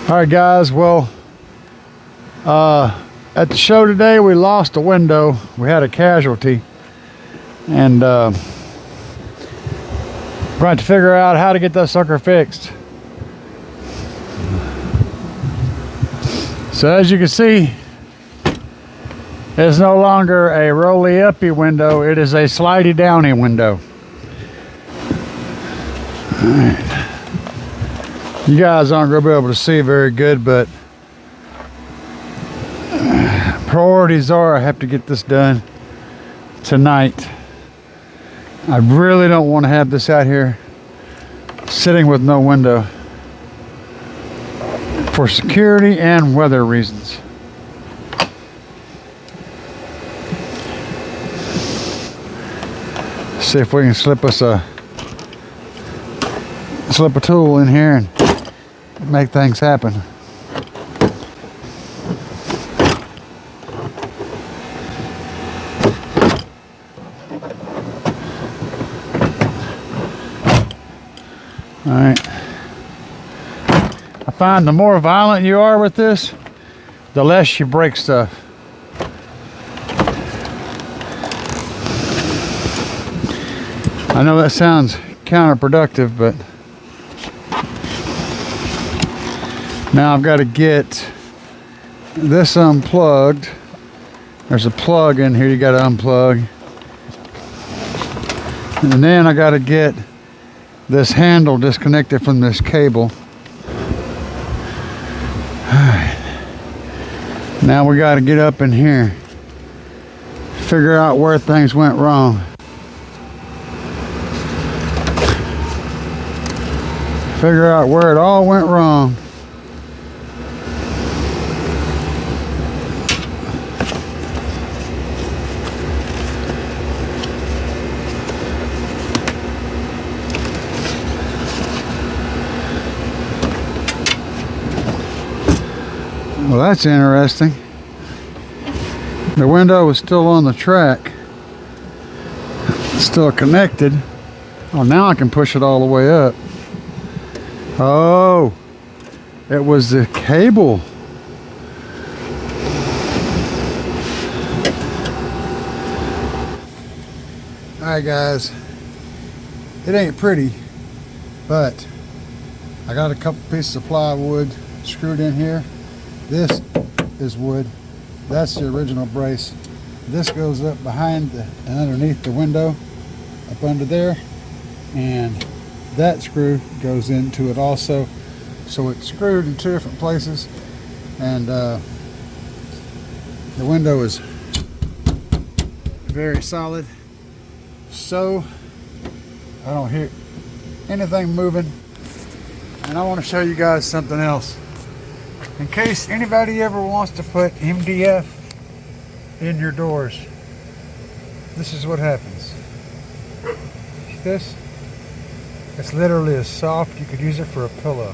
Alright guys, well at the show today we lost a window. We had a casualty, and we're going to figure out how to get that sucker fixed. So as you can see, it's no longer a rolly uppy window, it is a slidey downy window. Alright. You guys aren't going to be able to see very good, but priorities are I have to get this done tonight. I really don't want to have this out here sitting with no window for security and weather reasons. See if we can slip a tool in here and make things happen. All right. I find the more violent you are with this, the less you break stuff. I know that sounds counterproductive, but now I've got to get this unplugged. There's a plug in here you got to unplug. And then I got to get this handle disconnected from this cable. Alright. Now we got to get up in here, figure out where things went wrong. Figure out where it all went wrong. Well, that's interesting. The window was still on the track. It's still connected. Oh, now I can push it all the way up. Oh, it was the cable. Alright guys, it ain't pretty, but I got a couple pieces of plywood screwed in here. This is wood. That's the original brace. This goes up behind and underneath the window, up under there, and that screw goes into it also. So it's screwed in two different places, and the window is very solid. So I don't hear anything moving. And I want to show you guys something else. In case anybody ever wants to put MDF in your doors, this is what happens. See this? It's literally as soft, you could use it for a pillow.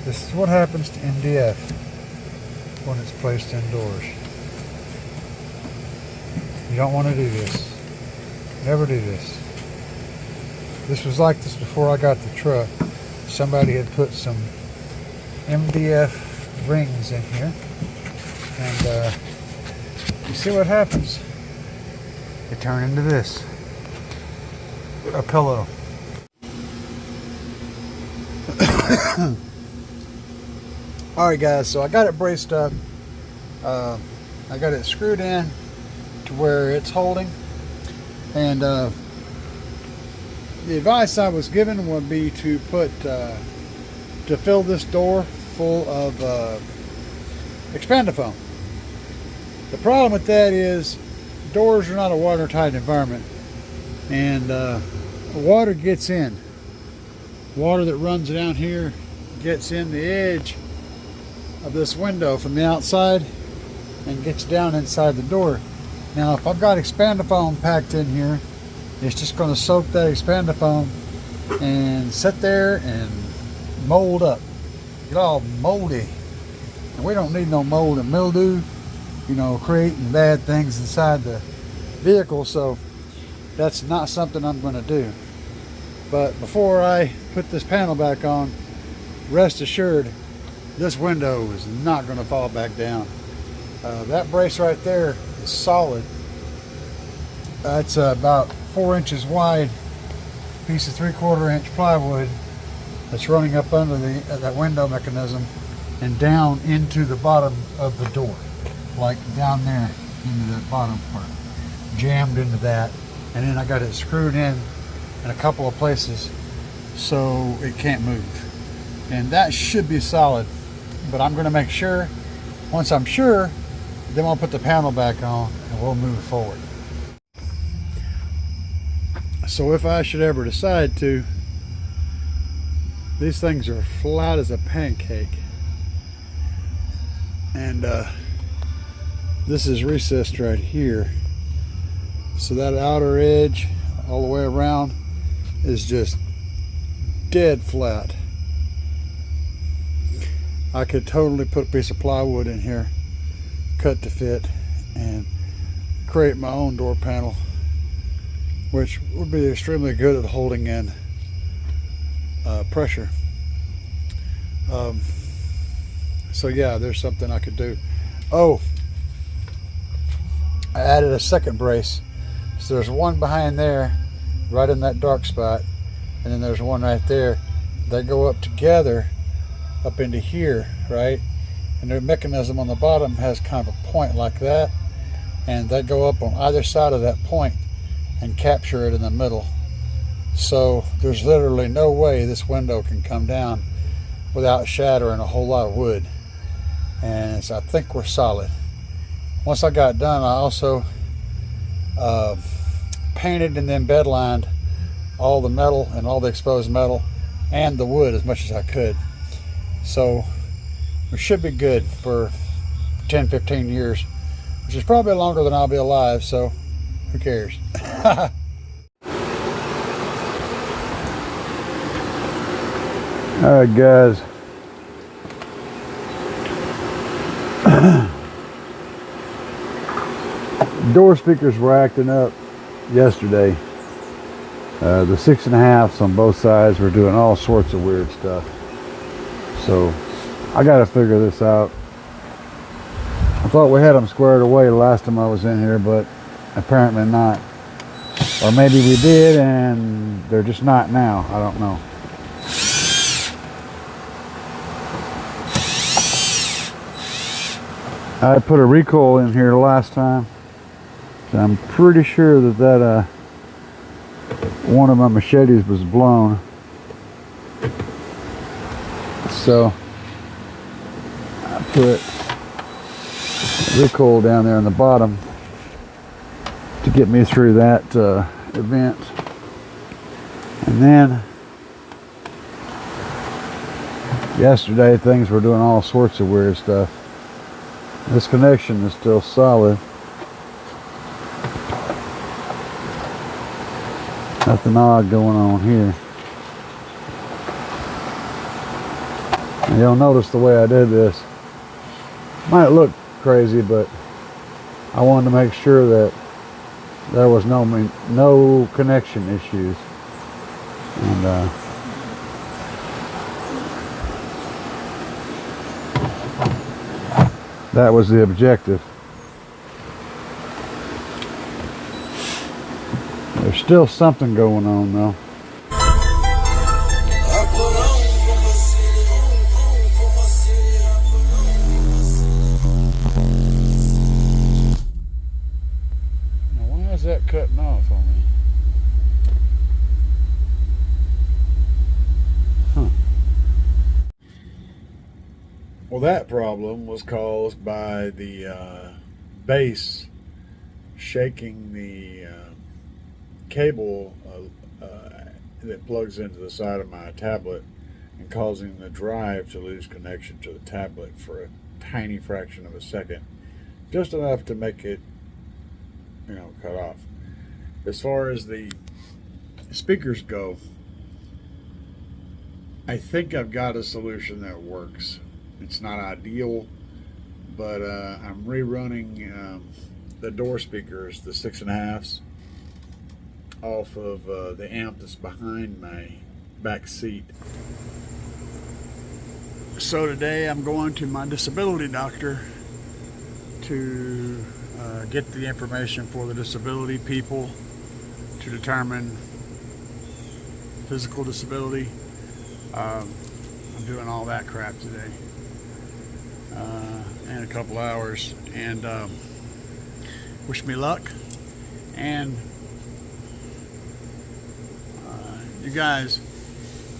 This is what happens to MDF when it's placed indoors. You don't want to do this. Never do this. This was like this before I got the truck. Somebody had put some MDF rings in here, and you see what happens. They turn into this, a pillow. Alright guys, so I got it braced up. I got it screwed in to where it's holding, and the advice I was given would be to put to fill this door full of expandifoam. The problem with that is doors are not a watertight environment, and water gets in. Water that runs down here gets in the edge of this window from the outside and gets down inside the door. Now if I've got expandifoam packed in here, it's just going to soak that expandifoam and sit there and mold up, get all moldy. And we don't need no mold and mildew, you know, creating bad things inside the vehicle, so that's not something I'm going to do. But before I put this panel back on, rest assured, this window is not going to fall back down. That brace right there is solid. That's about 4 inches wide, piece of 3/4 inch plywood that's running up under that window mechanism and down into the bottom of the door, like down there into that bottom part, jammed into that, and then I got it screwed in a couple of places so it can't move, and that should be solid. But I'm going to make sure. Once I'm sure, then we'll put the panel back on and we'll move forward. So if I should ever decide to, these things are flat as a pancake, and this is recessed right here, so that outer edge all the way around is just dead flat. I could totally put a piece of plywood in here, cut to fit, and create my own door panel, which would be extremely good at holding in pressure. So yeah, there's something I could do. Oh, I added a second brace. So there's one behind there, right in that dark spot, and then there's one right there. They go up together, up into here, right? And the mechanism on the bottom has kind of a point like that, and they go up on either side of that point and capture it in the middle. So there's literally no way this window can come down without shattering a whole lot of wood. And I think we're solid. Once I got done, I also painted and then bedlined all the metal and all the exposed metal and the wood as much as I could. So we should be good for 10-15 years, which is probably longer than I'll be alive, so who cares? All right, guys. Door speakers were acting up yesterday. The 6.5s on both sides were doing all sorts of weird stuff. So I got to figure this out. I thought we had them squared away the last time I was in here, but apparently not. Or maybe we did and they're just not now. I don't know. I put a recoil in here last time, so I'm pretty sure that one of my machetes was blown. So I put recoil down there in the bottom to get me through that event. And then yesterday things were doing all sorts of weird stuff. This connection is still solid. Nothing odd going on here. And you'll notice the way I did this. Might look crazy, but I wanted to make sure that there was no connection issues. And that was the objective. There's still something going on though. Now why is that cutting off on me? Well, that problem was caused by the base shaking the cable that plugs into the side of my tablet and causing the drive to lose connection to the tablet for a tiny fraction of a second, just enough to make it, cut off. As far as the speakers go, I think I've got a solution that works. It's not ideal, but I'm rerunning the door speakers, the 6.5s, off of the amp that's behind my back seat. So today I'm going to my disability doctor to get the information for the disability people to determine physical disability. I'm doing all that crap today in a couple hours, and wish me luck. And you guys,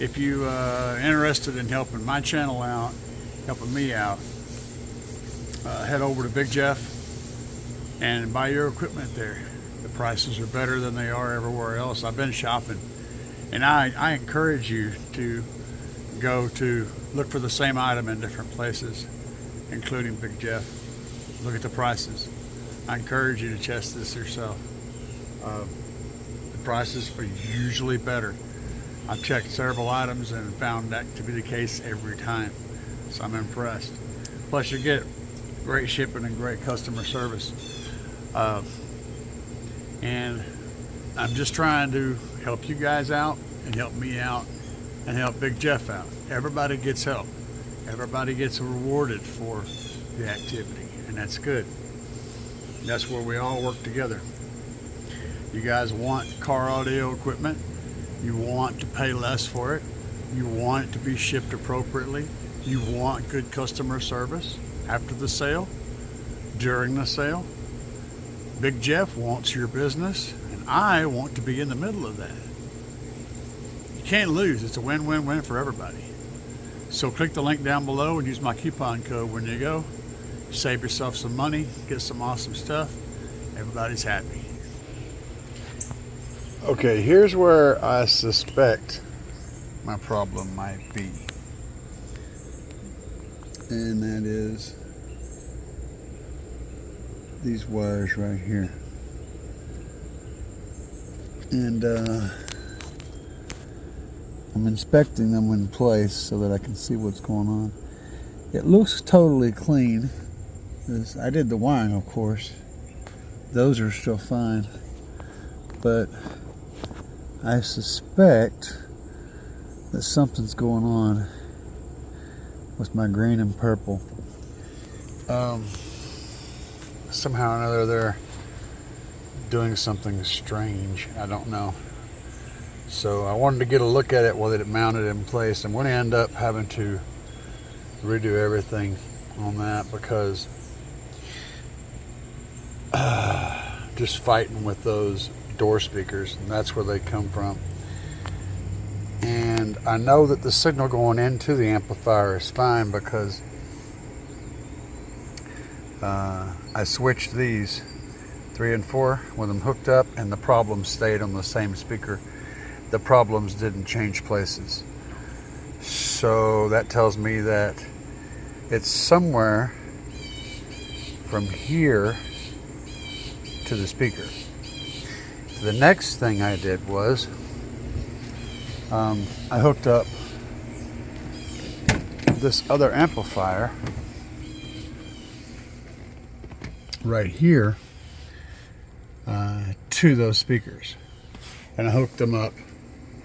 if you interested in helping my channel out, helping me out, head over to Big Jeff and buy your equipment there. The prices are better than they are everywhere else. I've been shopping, and I encourage you to go to look for the same item in different places, including Big Jeff. Look at the prices. I encourage you to test this yourself. The prices are usually better. I've checked several items and found that to be the case every time, so I'm impressed. Plus you get great shipping and great customer service. And I'm just trying to help you guys out and help me out and help Big Jeff out. Everybody gets help. Everybody gets rewarded for the activity, and that's good. That's where we all work together. You guys want car audio equipment. You want to pay less for it. You want it to be shipped appropriately. You want good customer service after the sale, during the sale. Big Jeff wants your business, and I want to be in the middle of that. You can't lose. It's a win-win-win for everybody. So click the link down below and use my coupon code when you go. Save yourself some money, get some awesome stuff. Everybody's happy. Okay, here's where I suspect my problem might be. And that is these wires right here. And I'm inspecting them in place so that I can see what's going on. It looks totally clean. I did the wiring, of course. Those are still fine. But I suspect that something's going on with my green and purple. Somehow or another they're doing something strange. I don't know. So I wanted to get a look at it while it mounted in place. I'm going to end up having to redo everything on that because just fighting with those door speakers, and that's where they come from. And I know that the signal going into the amplifier is fine because I switched these 3 and 4 with them hooked up, and the problems stayed on the same speaker. The problems didn't change places. So that tells me that it's somewhere from here to the speaker. The next thing I did was I hooked up this other amplifier right here to those speakers, and I hooked them up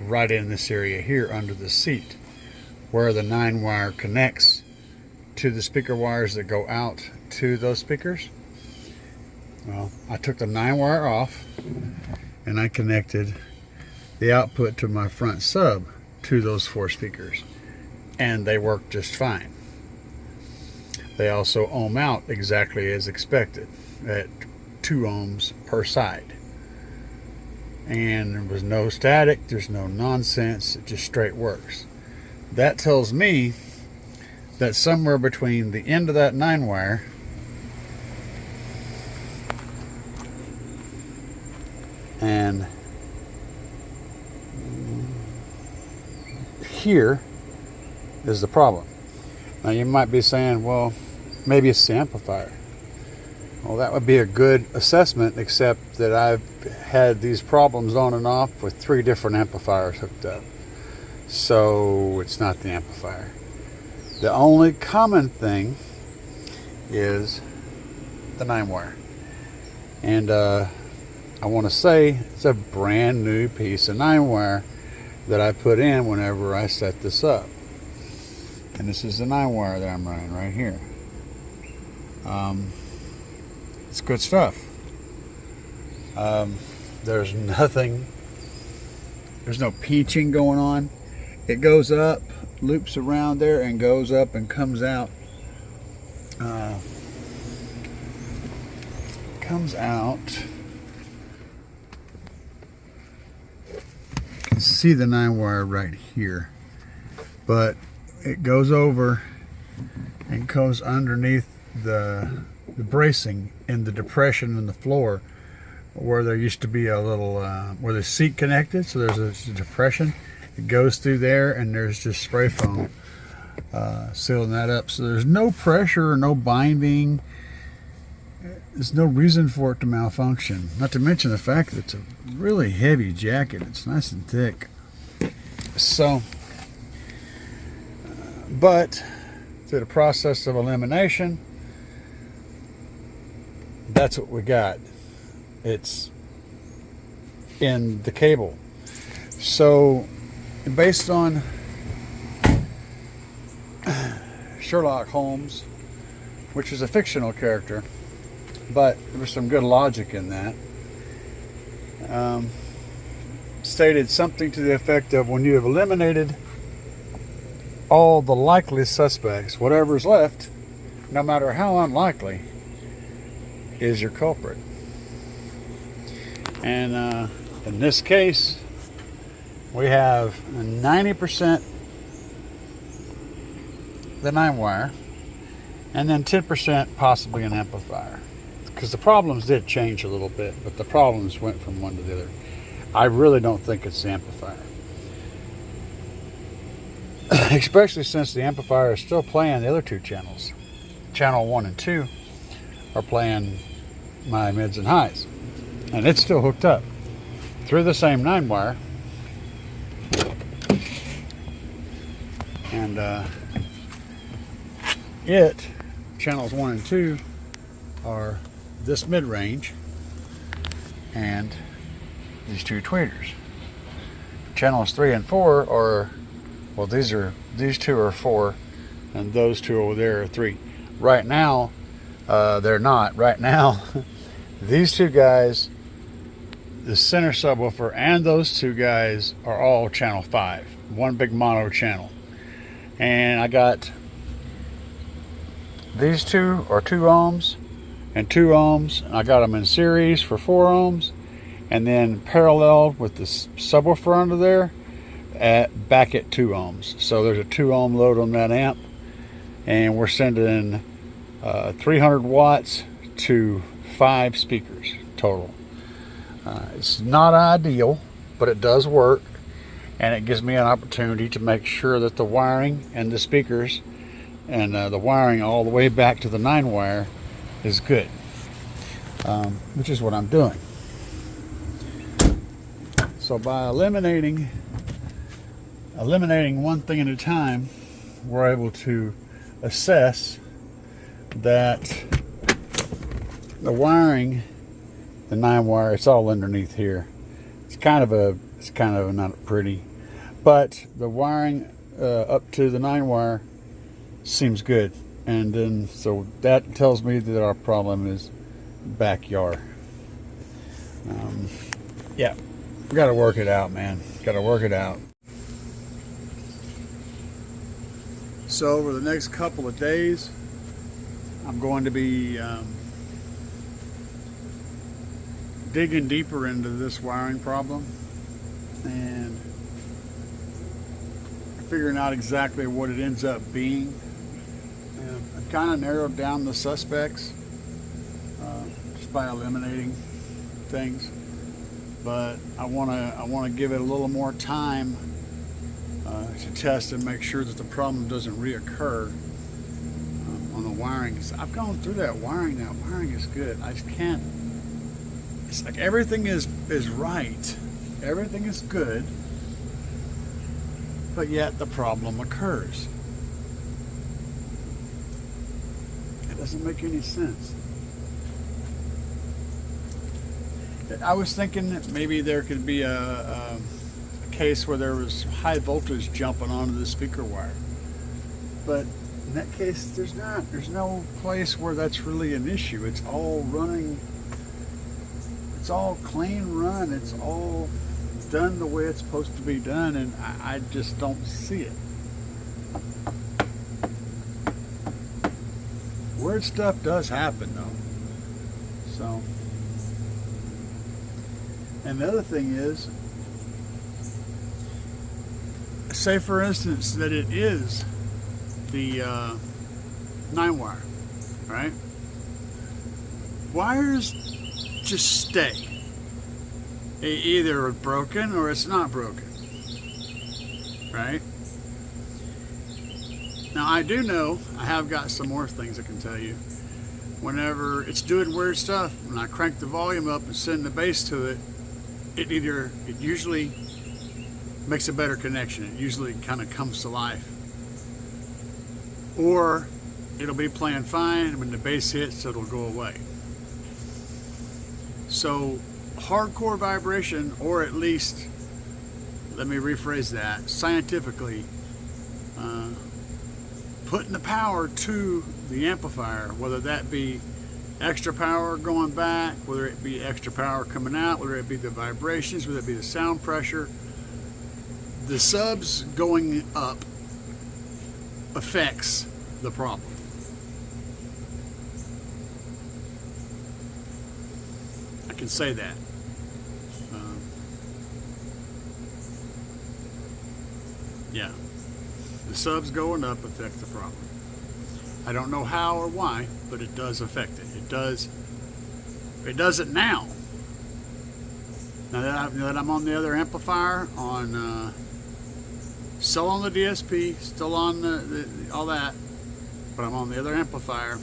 right in this area here under the seat where the 9-wire connects to the speaker wires that go out to those speakers. Well, I took the 9-wire off and I connected the output to my front sub to those 4 speakers, and they work just fine. They also ohm out exactly as expected at 2 ohms per side, and there was no static, there's no nonsense, it just straight works. That tells me that somewhere between the end of that 9-wire and here is the problem. Now you might be saying, well, maybe it's the amplifier. Well, that would be a good assessment, except that I've had these problems on and off with 3 different amplifiers hooked up. So it's not the amplifier. The only common thing is the 9-wire. And I want to say it's a brand new piece of 9-wire that I put in whenever I set this up. And this is the 9 wire that I'm running right here. It's good stuff. There's nothing, there's no pinching going on. It goes up, loops around there, and goes up and comes out. Comes out. You can see the 9 wire right here, but it goes over and goes underneath the bracing in the depression in the floor where there used to be a little where the seat connected, so there's a depression. It goes through there, and there's just spray foam sealing that up, so there's no pressure or no binding. There's no reason for it to malfunction, not to mention the fact that it's a really heavy jacket. It's nice and thick. So but through the process of elimination, that's what we got. It's in the cable. So based on Sherlock Holmes, which is a fictional character, but there was some good logic in that, stated something to the effect of, when you have eliminated all the likely suspects, whatever's left, no matter how unlikely, is your culprit. And in this case, we have 90% the 9 wire, and then 10% possibly an amplifier. Because the problems did change a little bit, but the problems went from one to the other. I really don't think it's the amplifier. Especially since the amplifier is still playing the other 2 channels. Channel 1 and 2 are playing my mids and highs. And it's still hooked up through the same 9 wire. And channels 1 and 2 are this mid-range and these 2 tweeters. Channels 3 and 4 are, well, these 2 are 4, and those 2 over there are 3. Right now, they're not. Right now, these 2 guys, the center subwoofer, and those 2 guys are all channel 5, one big mono channel. And I got these 2 are 2 ohms and 2 ohms. I got them in series for 4 ohms, and then parallel with the subwoofer under there back at 2 ohms. So there's a 2 ohm load on that amp, and we're sending 300 watts to 5 speakers total. It's not ideal, but it does work, and it gives me an opportunity to make sure that the wiring and the speakers and the wiring all the way back to the 9 wire is good, which is what I'm doing. So by eliminating one thing at a time, we're able to assess that the wiring, the 9 wire, it's all underneath here. It's kind of not pretty, but the wiring up to the 9 wire seems good. And then so that tells me that our problem is backyard. Yeah, we got to work it out, man. Got to work it out. So over the next couple of days, I'm going to be digging deeper into this wiring problem and figuring out exactly what it ends up being. And I've kind of narrowed down the suspects just by eliminating things, but I want to give it a little more time to test and make sure that the problem doesn't reoccur on the wiring. I've gone through that wiring. That wiring is good. I just can't. It's like everything is right. Everything is good, but yet the problem occurs. It doesn't make any sense. I was thinking that maybe there could be a case where there was high voltage jumping onto the speaker wire. But in that case, there's no place where that's really an issue. It's all running, it's all clean run, it's all done the way it's supposed to be done, and I just don't see it. Weird stuff does happen though. So, and the other thing is, say for instance that it is the 9-wire, right? Wires just stay. Either broken or it's not broken, right? Now I do know, I have got some more things I can tell you. Whenever it's doing weird stuff, when I crank the volume up and send the bass to it, it usually makes a better connection. It usually kind of comes to life. Or it'll be playing fine, and when the bass hits, it'll go away. So hardcore vibration, or at least, let me rephrase that, scientifically, putting the power to the amplifier, whether that be extra power going back, whether it be extra power coming out, whether it be the vibrations, whether it be the sound pressure, the subs going up affects the problem. I can say that. Yeah, the subs going up affect the problem. I don't know how or why, but it does affect it. It does it now. Now that I'm on the other amplifier, on still on the DSP, still on all that, but I'm on the other amplifier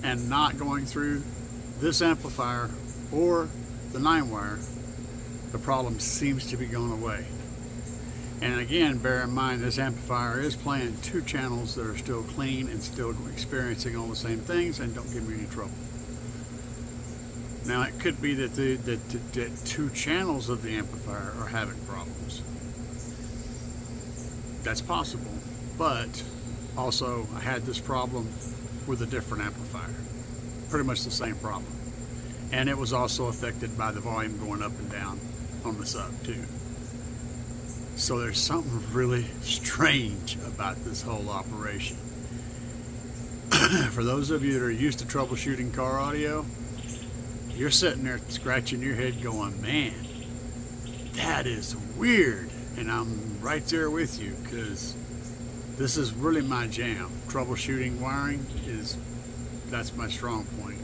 and not going through this amplifier or the 9-wire, the problem seems to be going away. And again, bear in mind, this amplifier is playing 2 channels that are still clean and still experiencing all the same things and don't give me any trouble. Now it could be that the 2 channels of the amplifier are having problems. That's possible, but also I had this problem with a different amplifier. Pretty much the same problem. And it was also affected by the volume going up and down on the sub too. So there's something really strange about this whole operation. For those of you that are used to troubleshooting car audio, you're sitting there scratching your head going, man, that is weird. And I'm right there with you, because this is really my jam. Troubleshooting wiring that's my strong point.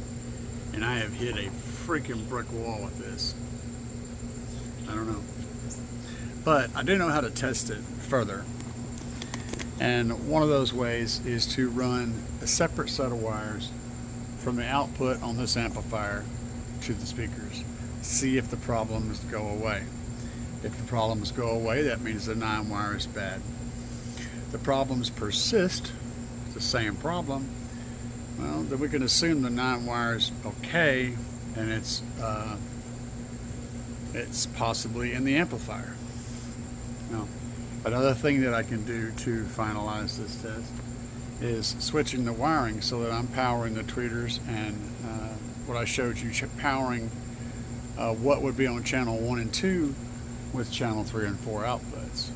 And I have hit a freaking brick wall with this. I don't know. But I do know how to test it further. And one of those ways is to run a separate set of wires from the output on this amplifier to the speakers. See if the problems go away. If the problems go away, that means the 9-wire is bad. The problems persist, it's the same problem, well, then we can assume the 9-wire is okay, and it's possibly in the amplifier. Now, another thing that I can do to finalize this test is switching the wiring so that I'm powering the tweeters and what I showed you, powering what would be on channel 1 and 2 with channel 3 and 4 outputs.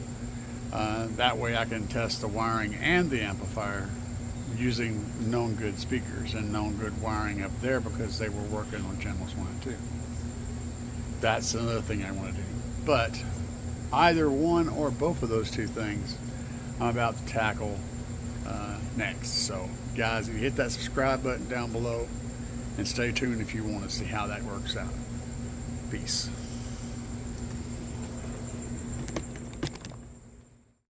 That way I can test the wiring and the amplifier using known good speakers and known good wiring up there, because they were working on channels 1 and 2. That's another thing I want to do. But either one or both of those 2 things I'm about to tackle next. So guys, if you hit that subscribe button down below, and stay tuned if you want to see how that works out. Peace.